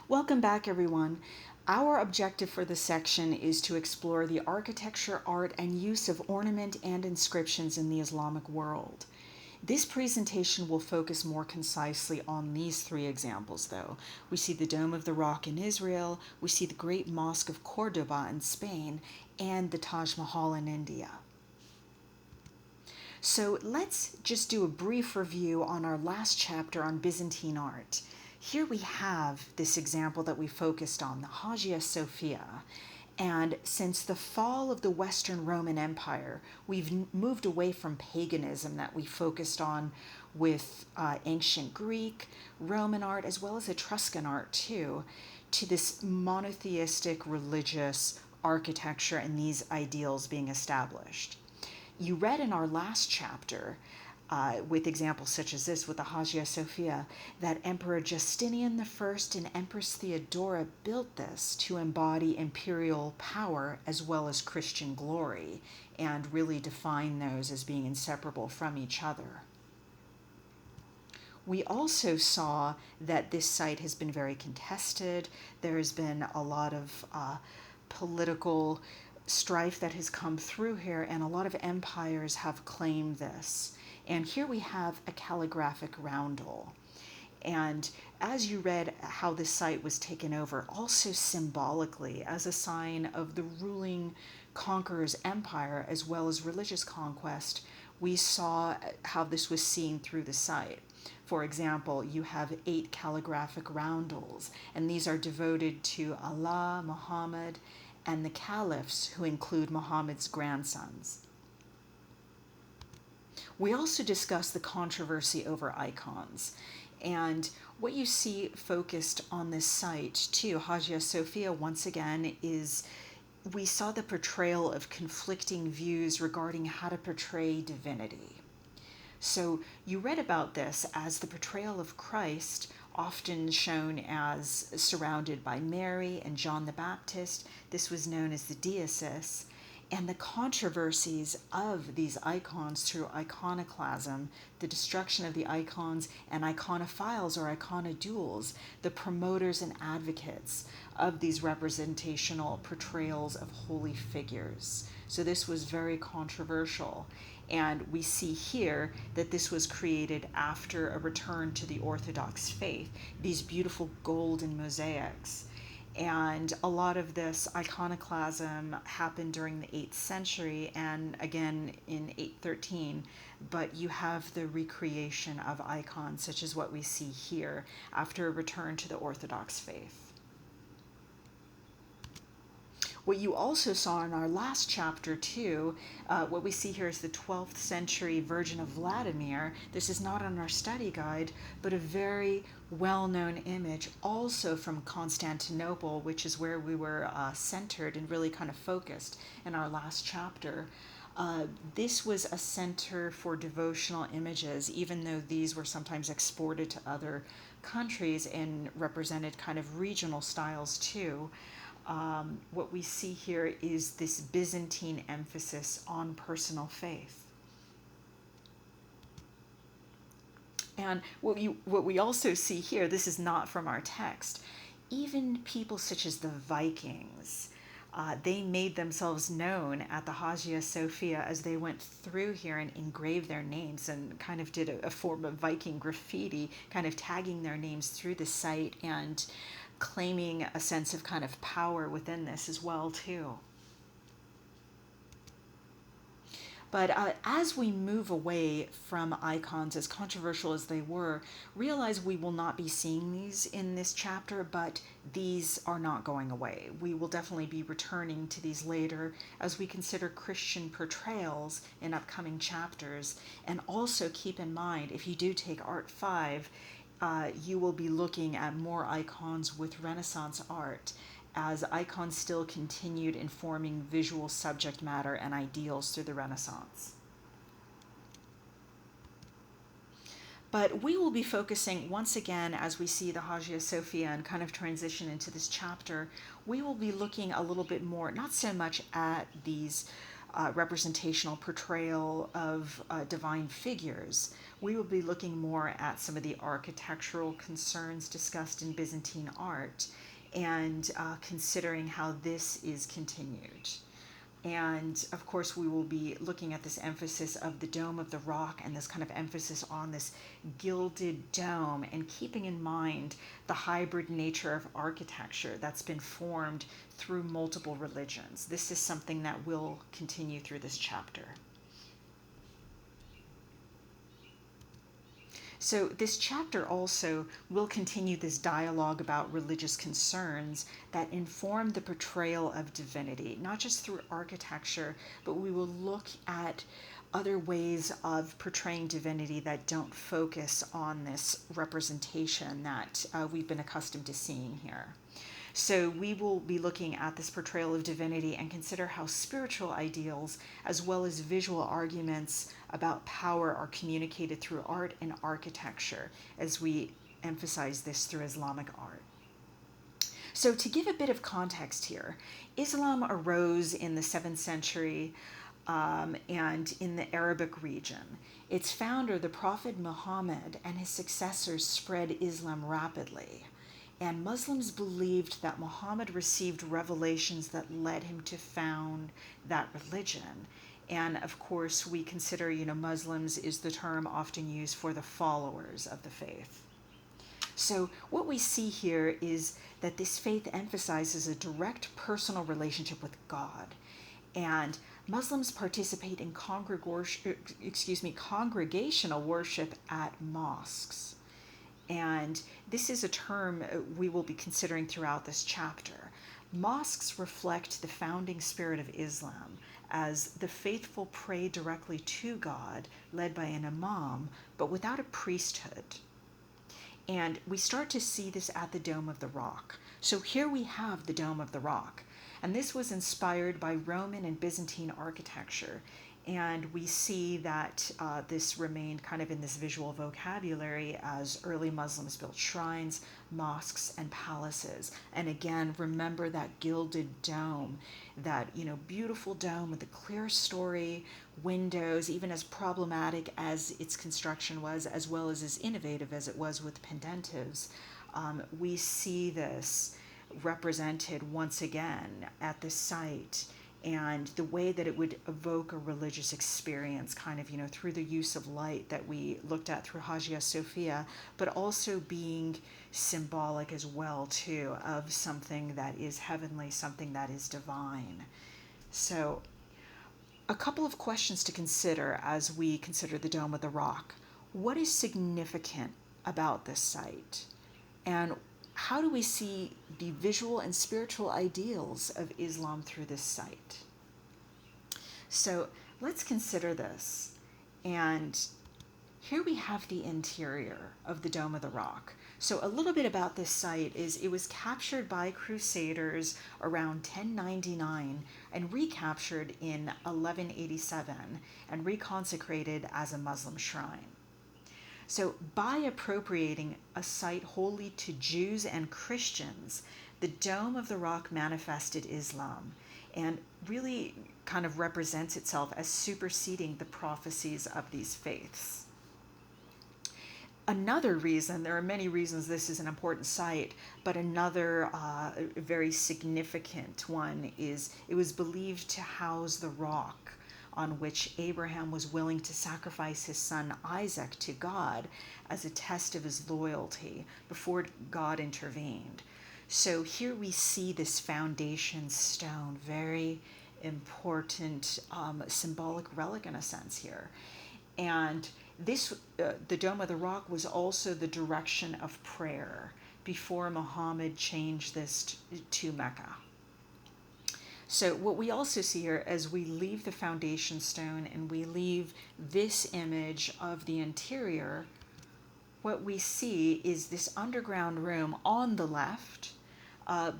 Welcome back, everyone. Our objective for this section is to explore the architecture, art, and use of ornament and inscriptions in the Islamic world. This presentation will focus more concisely on these three examples, though. We see the Dome of the Rock in Israel, we see the Great Mosque of Cordoba in Spain, and the Taj Mahal in India. So let's just do a brief review on our last chapter on Byzantine art. Here we have this example that we focused on, the Hagia Sophia. And since the fall of the Western Roman Empire, we've moved away from paganism that we focused on with ancient Greek, Roman art, as well as Etruscan art too, to this monotheistic religious architecture and these ideals being established. You read in our last chapter, with examples such as this with the Hagia Sophia, that Emperor Justinian I and Empress Theodora built this to embody imperial power as well as Christian glory, and really define those as being inseparable from each other. We also saw that this site has been very contested. There has been a lot of political strife that has come through here, and a lot of empires have claimed this. And here we have a calligraphic roundel. And as you read how this site was taken over, also symbolically as a sign of the ruling conqueror's empire as well as religious conquest, we saw how this was seen through the site. For example, you have 8 calligraphic roundels, and these are devoted to Allah, Muhammad, and the caliphs, who include Muhammad's grandsons. We also discussed the controversy over icons. And what you see focused on this site, too, Hagia Sophia, once again, is we saw the portrayal of conflicting views regarding how to portray divinity. So you read about this as the portrayal of Christ, often shown as surrounded by Mary and John the Baptist. This was known as the deesis. And the controversies of these icons through iconoclasm, the destruction of the icons, and iconophiles or iconodules, the promoters and advocates of these representational portrayals of holy figures. So this was very controversial. And we see here that this was created after a return to the Orthodox faith, these beautiful golden mosaics. And a lot of this iconoclasm happened during the 8th century and again in 813, but you have the recreation of icons such as what we see here after a return to the Orthodox faith. What you also saw in our last chapter too, what we see here is the 12th century Virgin of Vladimir. This is not on our study guide, but a very well-known image also from Constantinople, which is where we were centered and really kind of focused in our last chapter. This was a center for devotional images, even though these were sometimes exported to other countries and represented kind of regional styles too. What we see here is this Byzantine emphasis on personal faith. And what we also see here, this is not from our text, even people such as the Vikings, they made themselves known at the Hagia Sophia as they went through here and engraved their names and kind of did a form of Viking graffiti, kind of tagging their names through the site and claiming a sense of kind of power within this as well too. But as we move away from icons, as controversial as they were, realize we will not be seeing these in this chapter, but these are not going away. We will definitely be returning to these later as we consider Christian portrayals in upcoming chapters. And also keep in mind, if you do take Art 5, you will be looking at more icons with Renaissance art, as icons still continued informing visual subject matter and ideals through the Renaissance. But we will be focusing once again, as we see the Hagia Sophia and kind of transition into this chapter, we will be looking a little bit more, not so much at these representational portrayal of divine figures, we will be looking more at some of the architectural concerns discussed in Byzantine art and considering how this is continued. And of course, we will be looking at this emphasis of the Dome of the Rock and this kind of emphasis on this gilded dome, and keeping in mind the hybrid nature of architecture that's been formed through multiple religions. This is something that will continue through this chapter. So this chapter also will continue this dialogue about religious concerns that inform the portrayal of divinity, not just through architecture, but we will look at other ways of portraying divinity that don't focus on this representation that we've been accustomed to seeing here. So we will be looking at this portrayal of divinity and consider how spiritual ideals as well as visual arguments about power are communicated through art and architecture, as we emphasize this through Islamic art. So to give a bit of context here, Islam arose in the 7th century and in the Arabic region. Its founder, the Prophet Muhammad, and his successors spread Islam rapidly. And Muslims believed that Muhammad received revelations that led him to found that religion. And of course, we consider, Muslims is the term often used for the followers of the faith. So what we see here is that this faith emphasizes a direct personal relationship with God. And Muslims participate in congregational worship at mosques. And this is a term we will be considering throughout this chapter. Mosques reflect the founding spirit of Islam, as the faithful pray directly to God, led by an imam, but without a priesthood. And we start to see this at the Dome of the Rock. So here we have the Dome of the Rock. And this was inspired by Roman and Byzantine architecture. And we see that this remained kind of in this visual vocabulary as early Muslims built shrines, mosques, and palaces. And again, remember that gilded dome, that beautiful dome with the clear story, windows, even as problematic as its construction was, as well as innovative as it was with pendentives. We see this represented once again at this site, and the way that it would evoke a religious experience kind of, through the use of light that we looked at through Hagia Sophia, but also being symbolic as well, too, of something that is heavenly, something that is divine. So a couple of questions to consider as we consider the Dome of the Rock. What is significant about this site? And how do we see the visual and spiritual ideals of Islam through this site? So let's consider this. And here we have the interior of the Dome of the Rock. So a little bit about this site is it was captured by Crusaders around 1099 and recaptured in 1187 and reconsecrated as a Muslim shrine. So by appropriating a site wholly to Jews and Christians, the Dome of the Rock manifested Islam and really kind of represents itself as superseding the prophecies of these faiths. Another reason, there are many reasons this is an important site, but another very significant one is it was believed to house the rock on which Abraham was willing to sacrifice his son Isaac to God as a test of his loyalty before God intervened. So here we see this foundation stone, very important symbolic relic in a sense here. And this, the Dome of the Rock, was also the direction of prayer before Muhammad changed this to Mecca. So what we also see here, as we leave the foundation stone and we leave this image of the interior, what we see is this underground room on the left,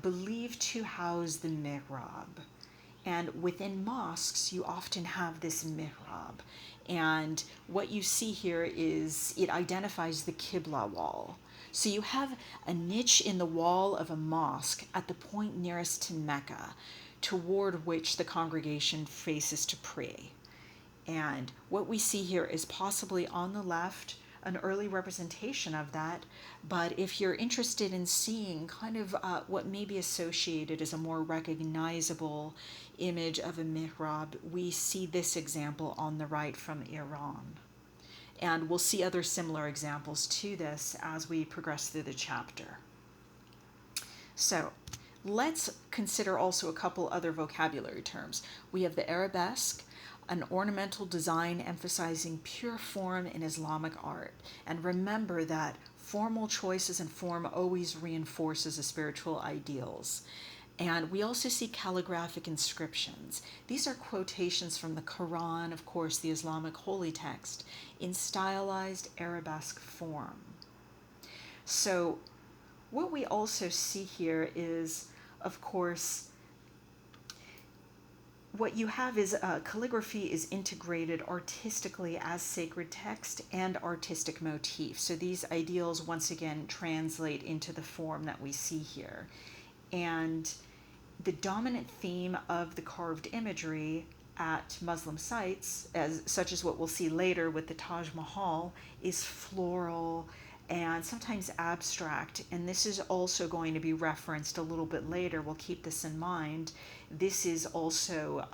believed to house the mihrab. And within mosques, you often have this mihrab. And what you see here is it identifies the Qibla wall. So you have a niche in the wall of a mosque at the point nearest to Mecca toward which the congregation faces to pray. And what we see here is possibly on the left an early representation of that. But if you're interested in seeing kind of what may be associated as a more recognizable image of a mihrab, we see this example on the right from Iran. And we'll see other similar examples to this as we progress through the chapter. So let's consider also a couple other vocabulary terms. We have the arabesque, an ornamental design emphasizing pure form in Islamic art. And remember that formal choices and form always reinforces the spiritual ideals. And we also see calligraphic inscriptions. These are quotations from the Quran, of course, the Islamic holy text, in stylized arabesque form. So what we also see here is, of course, what you have is calligraphy is integrated artistically as sacred text and artistic motif. So these ideals, once again, translate into the form that we see here. And the dominant theme of the carved imagery at Muslim sites, such as what we'll see later with the Taj Mahal, is floral and sometimes abstract. And this is also going to be referenced a little bit later. We'll keep this in mind. This is also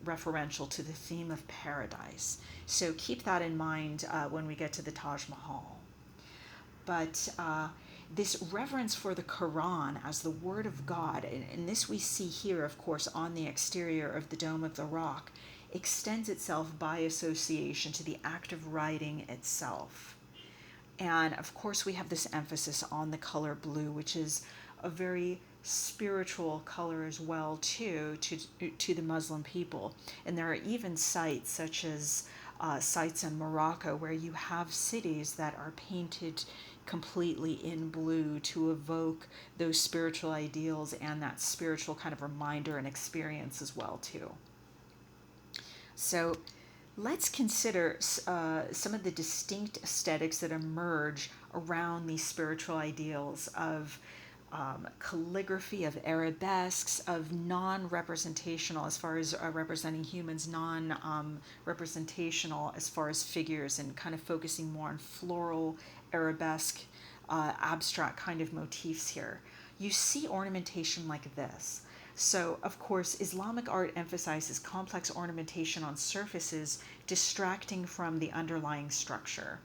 referential to the theme of paradise. So keep that in mind when we get to the Taj Mahal. But this reverence for the Quran as the word of God, and this we see here, of course, on the exterior of the Dome of the Rock, extends itself by association to the act of writing itself. And of course, we have this emphasis on the color blue, which is a very spiritual color as well, too, to the Muslim people. And there are even sites such as sites in Morocco where you have cities that are painted completely in blue to evoke those spiritual ideals and that spiritual kind of reminder and experience as well, too. So let's consider some of the distinct aesthetics that emerge around these spiritual ideals of calligraphy, of arabesques, of non-representational as far as representing humans, non-representational as far as figures, and kind of focusing more on floral, arabesque, abstract kind of motifs here. You see ornamentation like this. So, of course, Islamic art emphasizes complex ornamentation on surfaces, distracting from the underlying structure.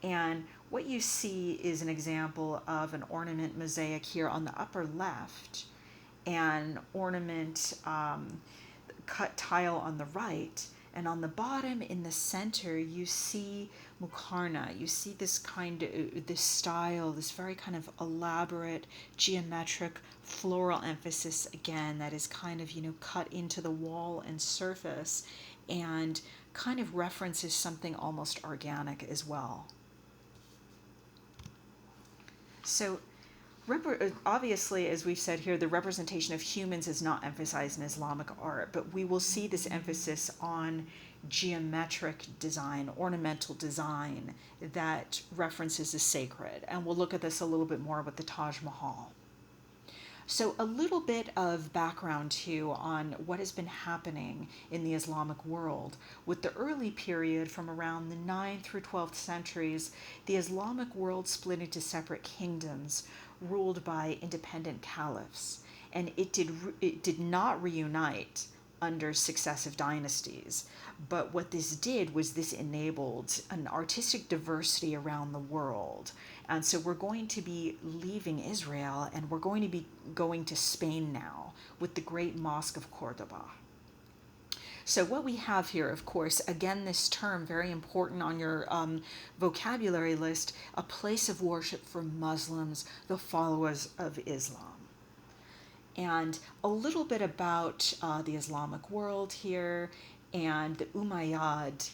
And what you see is an example of an ornament mosaic here on the upper left, and ornament cut tile on the right. And on the bottom in the center, you see mukarna. You see this style, this very kind of elaborate, geometric, floral emphasis again that is kind of, cut into the wall and surface, and kind of references something almost organic as well. So obviously, as we've said here, the representation of humans is not emphasized in Islamic art, but we will see this emphasis on geometric design, ornamental design that references the sacred. And we'll look at this a little bit more with the Taj Mahal. So a little bit of background too on what has been happening in the Islamic world. With the early period from around the 9th through 12th centuries, the Islamic world split into separate kingdoms ruled by independent caliphs, and it did not reunite under successive dynasties. But what this did was this enabled an artistic diversity around the world. And so we're going to be leaving Israel, and we're going to be going to Spain now with the Great Mosque of Cordoba. So what we have here, of course, again, this term, very important on your vocabulary list, a place of worship for Muslims, the followers of Islam. And a little bit about the Islamic world here and the Umayyad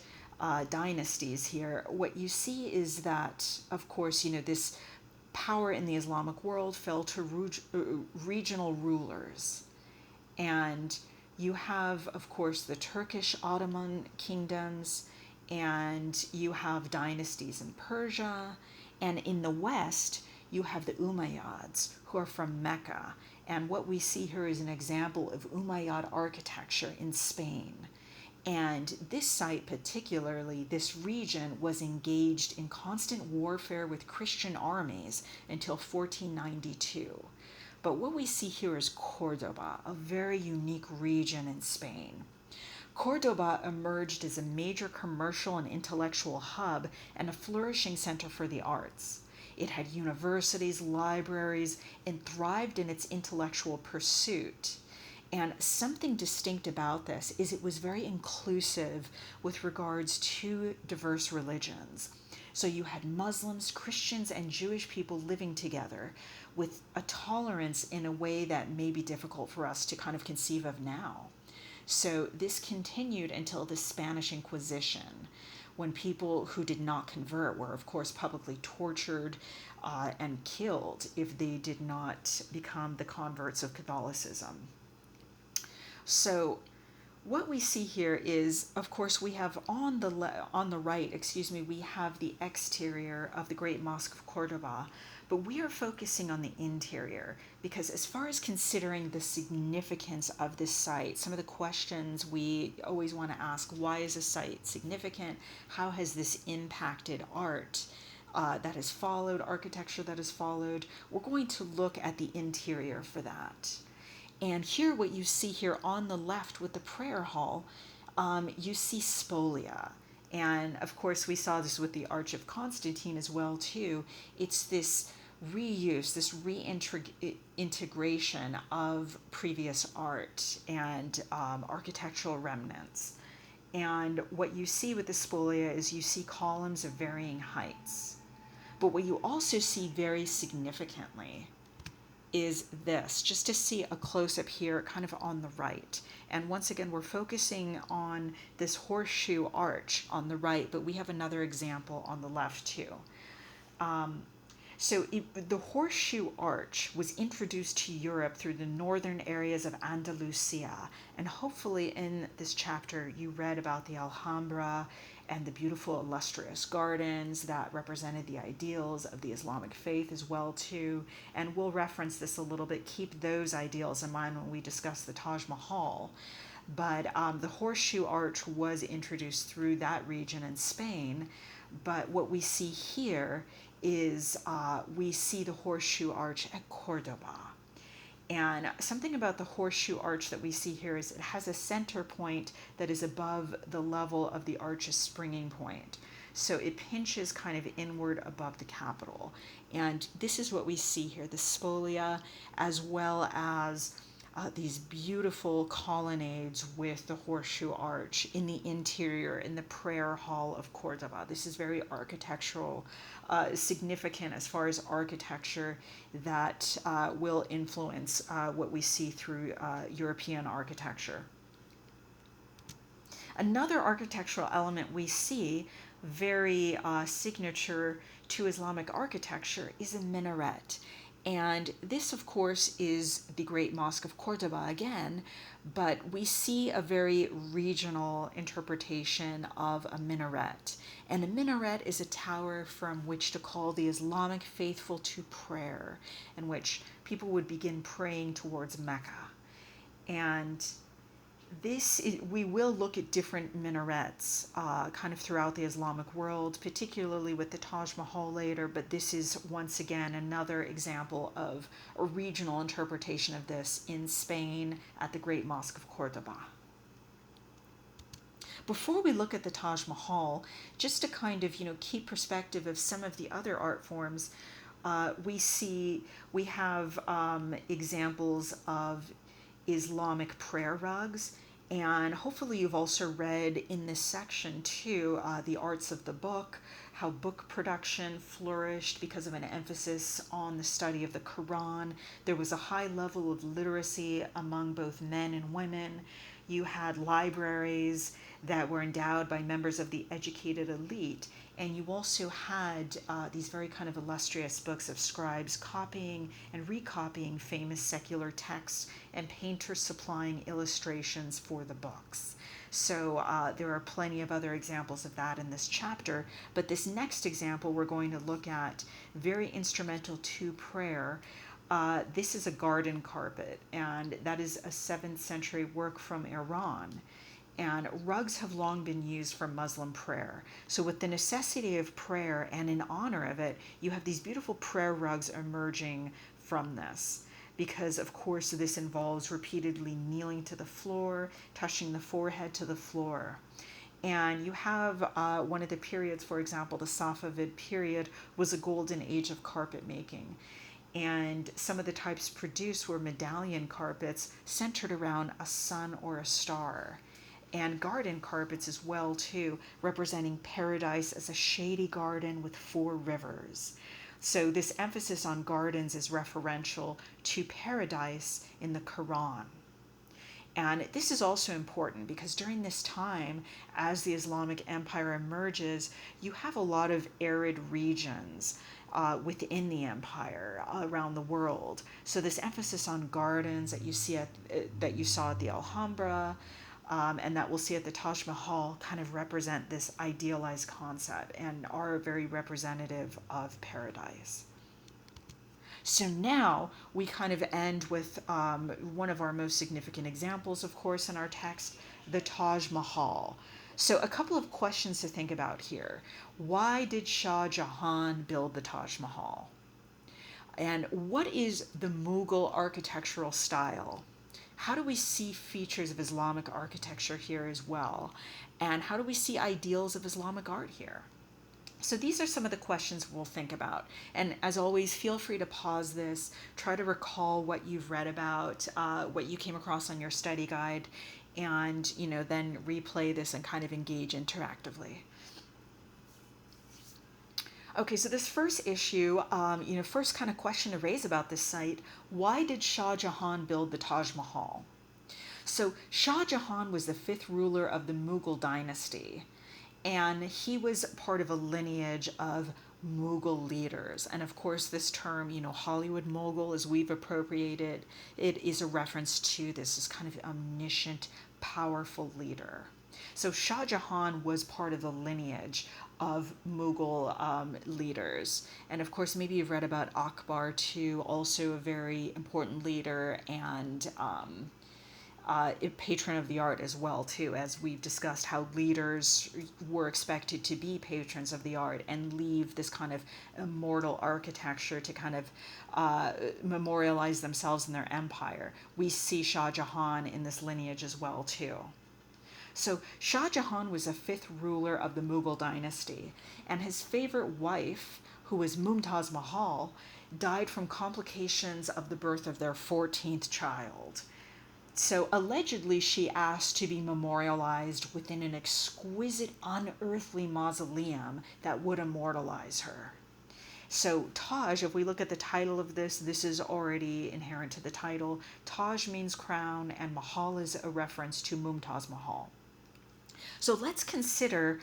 dynasties here. What you see is that, of course, this power in the Islamic world fell to regional rulers. And you have, of course, the Turkish Ottoman kingdoms, and you have dynasties in Persia. And in the West, you have the Umayyads, who are from Mecca. And what we see here is an example of Umayyad architecture in Spain. And this site, particularly, this region, was engaged in constant warfare with Christian armies until 1492. But what we see here is Cordoba, a very unique region in Spain. Cordoba emerged as a major commercial and intellectual hub and a flourishing center for the arts. It had universities, libraries, and thrived in its intellectual pursuit. And something distinct about this is it was very inclusive with regards to diverse religions. So you had Muslims, Christians, and Jewish people living together with a tolerance in a way that may be difficult for us to kind of conceive of now. So this continued until the Spanish Inquisition, when people who did not convert were, of course, publicly tortured and killed if they did not become the converts of Catholicism. So what we see here is, of course, we have on the right, we have the exterior of the Great Mosque of Cordoba, but we are focusing on the interior because as far as considering the significance of this site, some of the questions we always want to ask: why is a site significant? How has this impacted art that has followed, architecture that has followed? We're going to look at the interior for that. And here, what you see here on the left with the prayer hall, you see spolia. And of course, we saw this with the Arch of Constantine as well, too. It's this reuse, this reintegration of previous art and architectural remnants. And what you see with the spolia is you see columns of varying heights. But what you also see very significantly is this, just to see a close-up here kind of on the right. And once again, we're focusing on this horseshoe arch on the right, but we have another example on the left too. The horseshoe arch was introduced to Europe through the northern areas of Andalusia, and hopefully in this chapter you read about the Alhambra and the beautiful illustrious gardens that represented the ideals of the Islamic faith as well too. And we'll reference this a little bit, keep those ideals in mind when we discuss the Taj Mahal. But the horseshoe arch was introduced through that region in Spain. But what we see here is we see the horseshoe arch at Cordoba. And something about the horseshoe arch that we see here is it has a center point that is above the level of the arch's springing point. So it pinches kind of inward above the capital. And this is what we see here, the spolia, as well as these beautiful colonnades with the horseshoe arch in the interior, in the prayer hall of Cordoba. This is very architectural, significant as far as architecture that will influence what we see through European architecture. Another architectural element we see, very signature to Islamic architecture, is a minaret. And this, of course, is the Great Mosque of Cordoba again, but we see a very regional interpretation of a minaret. And a minaret is a tower from which to call the Islamic faithful to prayer, in which people would begin praying towards Mecca. And we will look at different minarets kind of throughout the Islamic world, particularly with the Taj Mahal later, but this is once again another example of a regional interpretation of this in Spain at the Great Mosque of Cordoba. Before we look at the Taj Mahal, just to kind of keep perspective of some of the other art forms, we have examples of Islamic prayer rugs, and hopefully you've also read in this section too the arts of the book, how book production flourished because of an emphasis on the study of the Quran. There was a high level of literacy among both men and women. You had libraries that were endowed by members of the educated elite, and you also had these very kind of illustrious books of scribes copying and recopying famous secular texts, and painters supplying illustrations for the books. So there are plenty of other examples of that in this chapter, but this next example we're going to look at, very instrumental to prayer. This is a garden carpet, and that is a 7th century work from Iran. And rugs have long been used for Muslim prayer. So with the necessity of prayer and in honor of it, you have these beautiful prayer rugs emerging from this. Because of course this involves repeatedly kneeling to the floor, touching the forehead to the floor. And you have one of the periods, for example, the Safavid period was a golden age of carpet making. And some of the types produced were medallion carpets centered around a sun or a star. And garden carpets as well too, representing paradise as a shady garden with 4 rivers. So this emphasis on gardens is referential to paradise in the Quran. And this is also important because during this time, as the Islamic Empire emerges, you have a lot of arid regions within the empire around the world. So this emphasis on gardens that you saw at the Alhambra, and that we'll see at the Taj Mahal, kind of represent this idealized concept and are very representative of paradise. So now we kind of end with one of our most significant examples, of course, in our text, the Taj Mahal. So a couple of questions to think about here. Why did Shah Jahan build the Taj Mahal? And what is the Mughal architectural style? How do we see features of Islamic architecture here as well? And how do we see ideals of Islamic art here? So these are some of the questions we'll think about. And as always, feel free to pause this, try to recall what you've read about, what you came across on your study guide, and then replay this and kind of engage interactively. Okay, so this first issue, first kind of question to raise about this site, why did Shah Jahan build the Taj Mahal? So Shah Jahan was the 5th ruler of the Mughal dynasty, and he was part of a lineage of Mughal leaders. And of course, this term, Hollywood Mughal, as we've appropriated, it is a reference to this as kind of omniscient, powerful leader. So Shah Jahan was part of the lineage of Mughal leaders. And of course, maybe you've read about Akbar too, also a very important leader and a patron of the art as well too, as we've discussed how leaders were expected to be patrons of the art and leave this kind of immortal architecture to kind of memorialize themselves in their empire. We see Shah Jahan in this lineage as well too. So Shah Jahan was a 5th ruler of the Mughal dynasty, and his favorite wife, who was Mumtaz Mahal, died from complications of the birth of their 14th child. So allegedly she asked to be memorialized within an exquisite, unearthly mausoleum that would immortalize her. So Taj, if we look at the title of this is already inherent to the title. Taj means crown, and Mahal is a reference to Mumtaz Mahal. So let's consider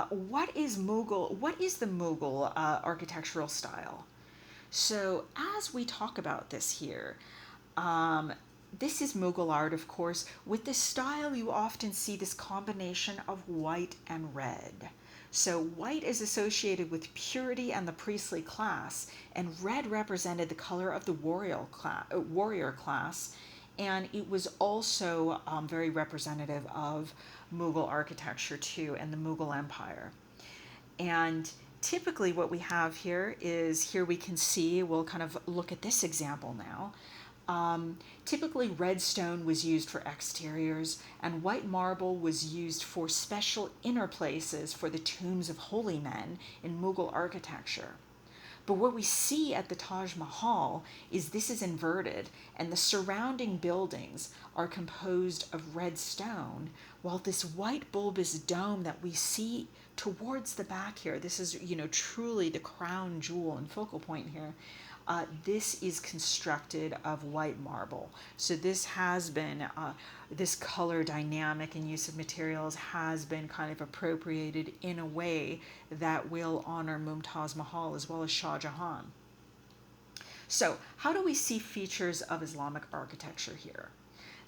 what is the Mughal architectural style. So as we talk about this here, this is Mughal art, of course. With this style, you often see this combination of white and red. So white is associated with purity and the priestly class, and red represented the color of the warrior class, and it was also very representative of Mughal architecture too, and the Mughal Empire. And typically what we have here we can see, we'll kind of look at this example now. Typically red stone was used for exteriors, and white marble was used for special inner places for the tombs of holy men in Mughal architecture. But what we see at the Taj Mahal is this is inverted, and the surrounding buildings are composed of red stone, while this white bulbous dome that we see towards the back here, this is, truly the crown jewel and focal point here, This is constructed of white marble. So this has been, this color dynamic and use of materials has been kind of appropriated in a way that will honor Mumtaz Mahal as well as Shah Jahan. So how do we see features of Islamic architecture here?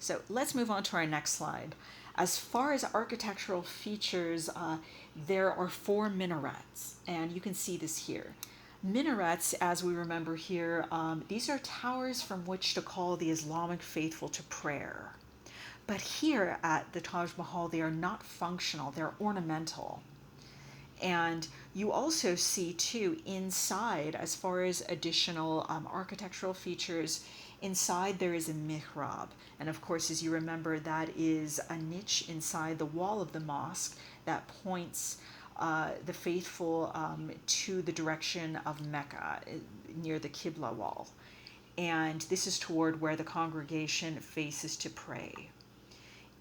So let's move on to our next slide. As far as architectural features, there are 4 minarets, and you can see this here. Minarets, as we remember here, these are towers from which to call the Islamic faithful to prayer. But here at the Taj Mahal, they are not functional, they're ornamental. And you also see too inside, as far as additional architectural features, inside there is a mihrab. And of course, as you remember, that is a niche inside the wall of the mosque that points the faithful to the direction of Mecca, near the Qibla wall. And this is toward where the congregation faces to pray.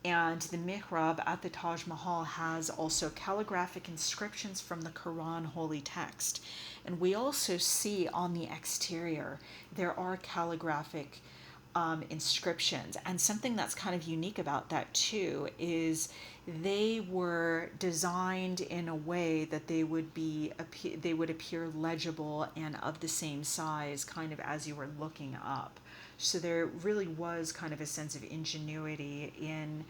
And the mihrab at the Taj Mahal has also calligraphic inscriptions from the Quran holy text. And we also see on the exterior, there are calligraphic inscriptions. And something that's kind of unique about that too is they were designed in a way that they would appear legible and of the same size kind of as you were looking up. So there really was kind of a sense of ingenuity in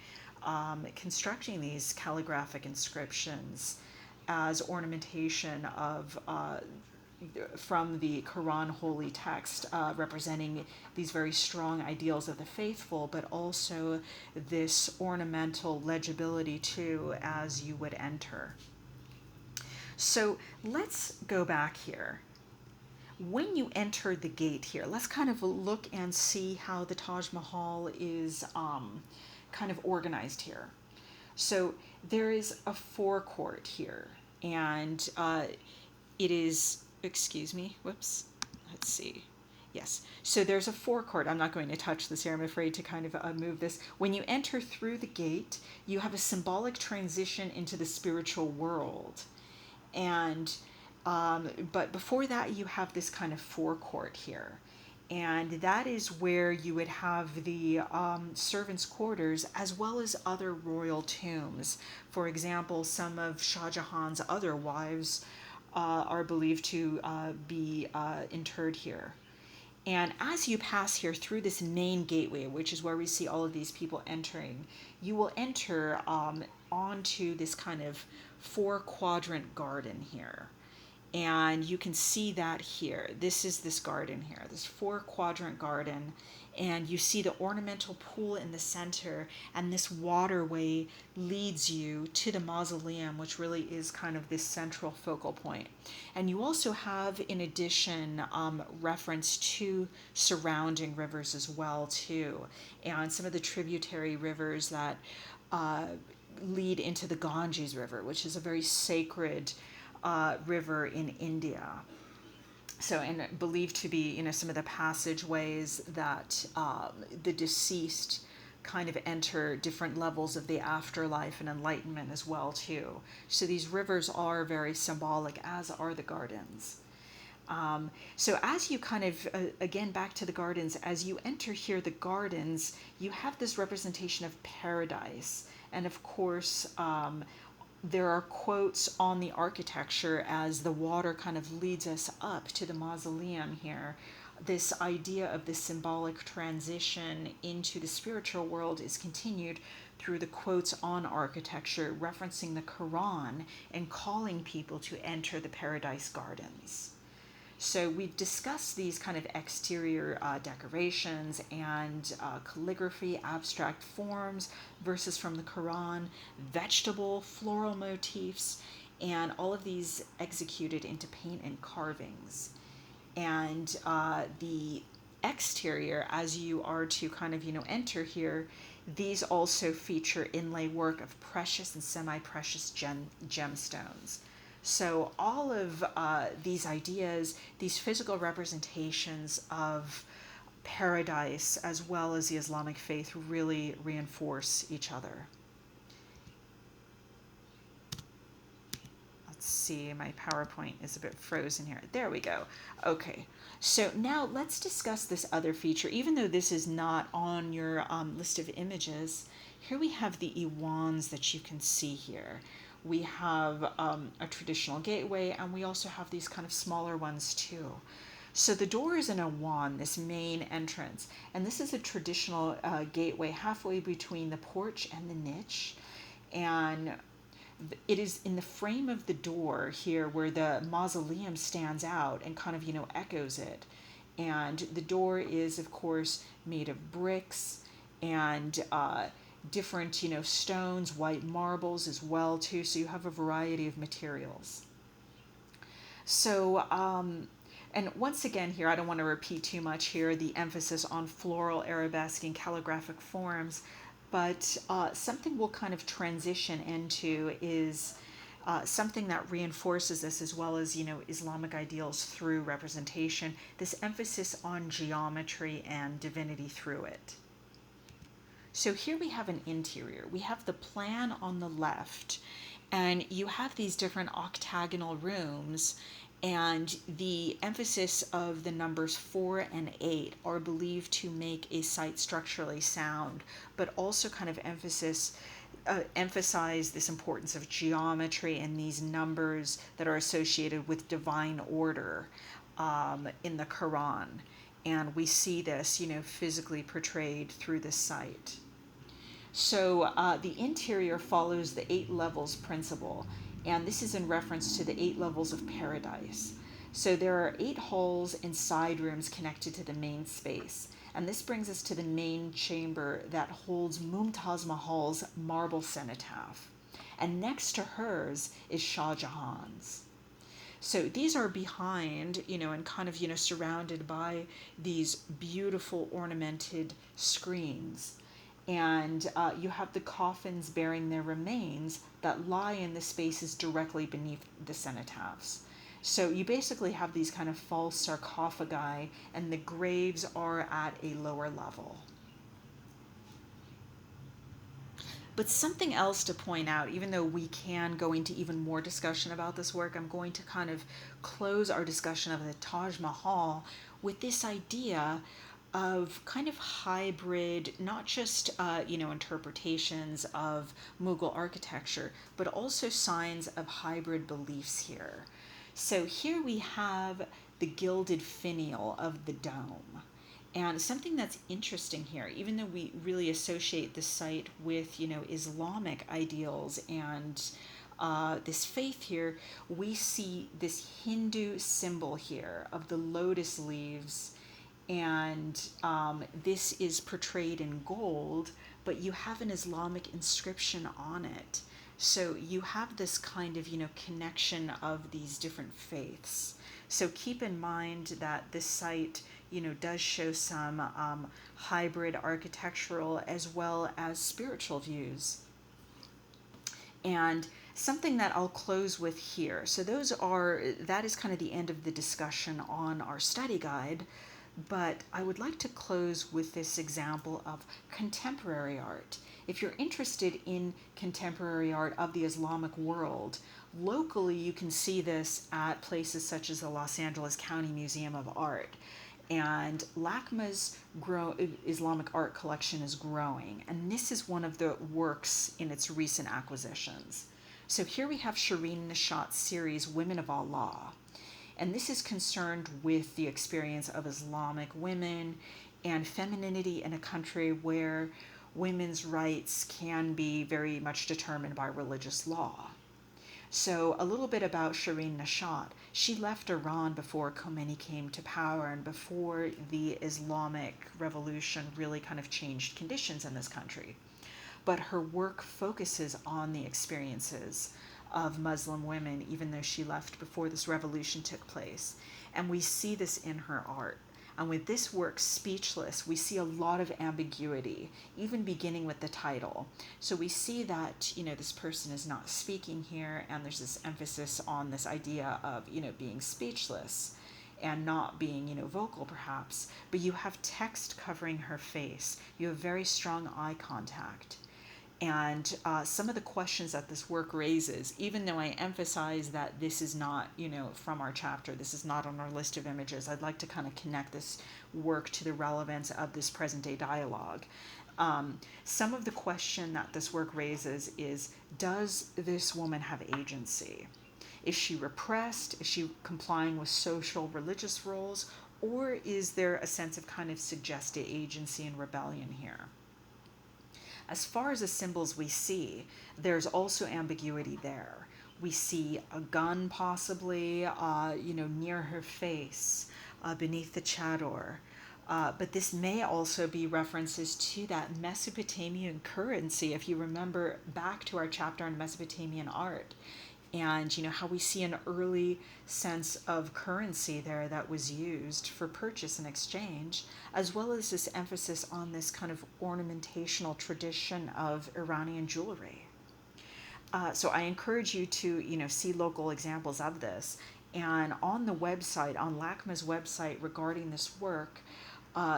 constructing these calligraphic inscriptions as ornamentation of from the Quran holy text, representing these very strong ideals of the faithful, but also this ornamental legibility too as you would enter. So let's go back here. When you enter the gate here, let's kind of look and see how the Taj Mahal is kind of organized here. So there is a forecourt here, and it is, excuse me, whoops, let's see. Yes, so there's a forecourt. I'm not going to touch this here. I'm afraid to kind of move this. When you enter through the gate, you have a symbolic transition into the spiritual world. And but before that, you have this kind of forecourt here. And that is where you would have the servants' quarters as well as other royal tombs. For example, some of Shah Jahan's other wives are believed to be interred here. And as you pass here through this main gateway, which is where we see all of these people entering, you will enter onto this kind of 4-quadrant garden here. And you can see that here. This is this garden here, this 4-quadrant garden. And you see the ornamental pool in the center, and this waterway leads you to the mausoleum, which really is kind of this central focal point. And you also have, in addition, reference to surrounding rivers as well too, and some of the tributary rivers that lead into the Ganges River, which is a very sacred river in India. So, and believed to be, some of the passageways that the deceased kind of enter different levels of the afterlife and enlightenment as well too. So these rivers are very symbolic, as are the gardens. So as you kind of, again, back to the gardens, as you enter here, the gardens, you have this representation of paradise. And of course, there are quotes on the architecture as the water kind of leads us up to the mausoleum here. This idea of this symbolic transition into the spiritual world is continued through the quotes on architecture referencing the Quran and calling people to enter the paradise gardens. So we've discussed these kind of exterior decorations and calligraphy, abstract forms, verses from the Quran, vegetable, floral motifs, and all of these executed into paint and carvings. And the exterior, as you are to kind of, enter here, these also feature inlay work of precious and semi-precious gemstones. So all of these ideas, these physical representations of paradise as well as the Islamic faith really reinforce each other. Let's see. My PowerPoint is a bit frozen here. There we go. Okay, so now let's discuss this other feature. Even though this is not on your list of images, here we have the iwans that you can see here. We have a traditional gateway, and we also have these kind of smaller ones too. So the door is an iwan, this main entrance, and this is a traditional gateway halfway between the porch and the niche. And it is in the frame of the door here where the mausoleum stands out and kind of, echoes it. And the door is, of course, made of bricks and different, stones, white marbles as well, too. So you have a variety of materials. So, and once again here, I don't want to repeat too much here, the emphasis on floral, arabesque, and calligraphic forms, but something we'll kind of transition into is something that reinforces this, as well as, Islamic ideals through representation, this emphasis on geometry and divinity through it. So here we have an interior. We have the plan on the left, and you have these different octagonal rooms, and the emphasis of the numbers 4 and 8 are believed to make a site structurally sound, but also kind of emphasize this importance of geometry and these numbers that are associated with divine order in the Quran. And we see this, physically portrayed through this site. So the interior follows the 8 levels principle, and this is in reference to the 8 levels of paradise. So there are 8 halls and side rooms connected to the main space, and this brings us to the main chamber that holds Mumtaz Mahal's marble cenotaph, and next to hers is Shah Jahan's. So these are behind, and kind of, surrounded by these beautiful ornamented screens. And you have the coffins bearing their remains that lie in the spaces directly beneath the cenotaphs. So you basically have these kind of false sarcophagi, and the graves are at a lower level. But something else to point out, even though we can go into even more discussion about this work, I'm going to kind of close our discussion of the Taj Mahal with this idea of kind of hybrid, not just interpretations of Mughal architecture, but also signs of hybrid beliefs here. So here we have the gilded finial of the dome. And something that's interesting here, even though we really associate the site with, Islamic ideals and this faith here, we see this Hindu symbol here of the lotus leaves, and this is portrayed in gold, but you have an Islamic inscription on it. So you have this kind of, connection of these different faiths. So keep in mind that this site, does show some hybrid architectural as well as spiritual views. And something that I'll close with here. So that is kind of the end of the discussion on our study guide. But I would like to close with this example of contemporary art. If you're interested in contemporary art of the Islamic world, locally you can see this at places such as the Los Angeles County Museum of Art. And LACMA's Islamic art collection is growing, and this is one of the works in its recent acquisitions. So here we have Shireen Nishat's series, Women of Allah. And this is concerned with the experience of Islamic women and femininity in a country where women's rights can be very much determined by religious law. So a little bit about Shireen Nishat. She left Iran before Khomeini came to power and before the Islamic Revolution really kind of changed conditions in this country. But her work focuses on the experiences of Muslim women, even though she left before this revolution took place. And we see this in her art. And with this work, Speechless, we see a lot of ambiguity, even beginning with the title. So we see that, this person is not speaking here, and there's this emphasis on this idea of, being speechless and not being, vocal perhaps. But you have text covering her face. You have very strong eye contact. And some of the questions that this work raises, even though I emphasize that this is not, from our chapter, this is not on our list of images, I'd like to kind of connect this work to the relevance of this present day dialogue. Some of the question that this work raises is, does this woman have agency? Is she repressed? Is she complying with social, religious roles? Or is there a sense of kind of suggested agency and rebellion here? As far as the symbols we see, there's also ambiguity there. We see a gun possibly, near her face, beneath the chador. But this may also be references to that Mesopotamian currency, if you remember back to our chapter on Mesopotamian art. And how we see an early sense of currency there that was used for purchase and exchange, as well as this emphasis on this kind of ornamentational tradition of Iranian jewelry. So I encourage you to see local examples of this. And on the website, on LACMA's website regarding this work,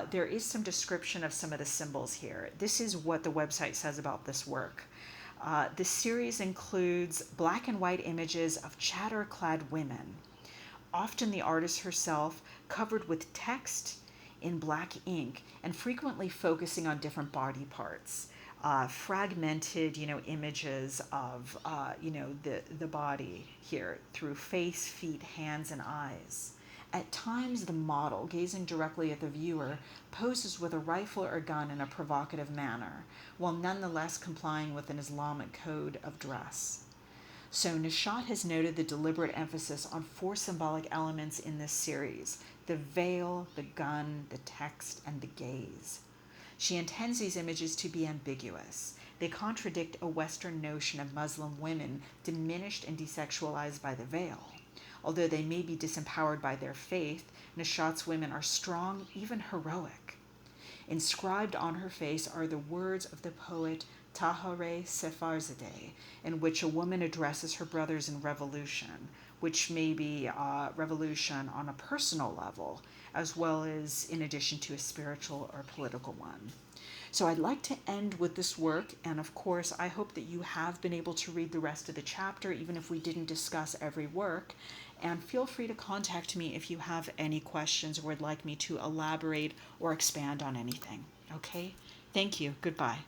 there is some description of some of the symbols here. This is what the website says about this work. The series includes black and white images of chador-clad women, often the artist herself, covered with text in black ink and frequently focusing on different body parts. Fragmented, images of, the body here through face, feet, hands, and eyes. At times, the model, gazing directly at the viewer, poses with a rifle or gun in a provocative manner, while nonetheless complying with an Islamic code of dress. So Nishat has noted the deliberate emphasis on 4 symbolic elements in this series: the veil, the gun, the text, and the gaze. She intends these images to be ambiguous. They contradict a Western notion of Muslim women diminished and desexualized by the veil. Although they may be disempowered by their faith, Nishat's women are strong, even heroic. Inscribed on her face are the words of the poet Tahare Sefarzadeh, in which a woman addresses her brothers in revolution, which may be revolution on a personal level, as well as in addition to a spiritual or political one. So I'd like to end with this work, and of course, I hope that you have been able to read the rest of the chapter, even if we didn't discuss every work. And feel free to contact me if you have any questions or would like me to elaborate or expand on anything. Okay? Thank you. Goodbye.